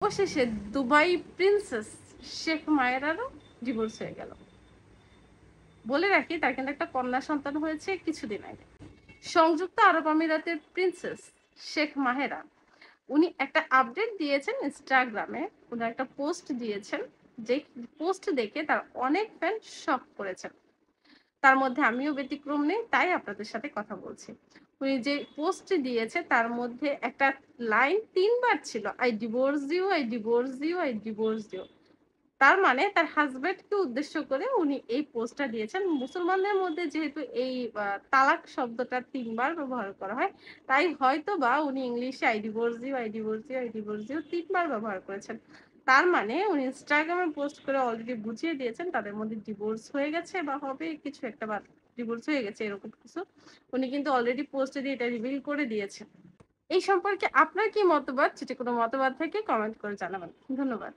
অবশেষে Dubai princess Sheikh মায়েরারও divorce হয়ে গেল। বলে রাখি তার কিন্তু একটা কন্যা সন্তান হয়েছে কিছুদিন আগে। সংযুক্ত আরব আমিরাতের প্রিন্সেস শেখ মাহেরা উনি একটা আপডেট দিয়েছেন ইনস্টাগ্রামে। উনি একটা পোস্ট দিয়েছেন, যে পোস্ট দেখে তার অনেক ফ্যান শক করেছেন। তার মধ্যে আমিও ব্যতিক্রম নেই, তাই আপনাদের সাথে কথা বলছি। উনি যে পোস্ট দিয়েছে তার মধ্যে একটা লাইন ৩ বার ছিল, I divorce you, I divorce you, I divorce you. তার মানে তার হাসব্যান্ডকে উদ্দেশ্য করে উনি এই পোস্টটা দিয়েছেন। মুসলমানদের মধ্যে যেহেতু এই তালাক শব্দটা ৩ বার ব্যবহার করা হয়, তাই হয়তোবা উনি ইংলিশে I divorce you, I divorce you, I divorce you ৩ বার ব্যবহার করেছেন। তার মানে উনি ইনস্টাগ্রামে পোস্ট করে অলরেডি বুঝিয়ে দিয়েছেন তাদের মধ্যে ডিভোর্স হয়ে গেছে বা হবে কিছু একটা, বা ডিভোর্স হয়ে গেছে এরকম কিছু। উনি কিন্তু অলরেডি পোস্টে দিয়ে এটা রিভিল করে দিয়েছেন। এই সম্পর্কে আপনার কি মতবাদ? যদি কোনো মতবাদ থাকে কমেন্ট করে জানাবেন। ধন্যবাদ।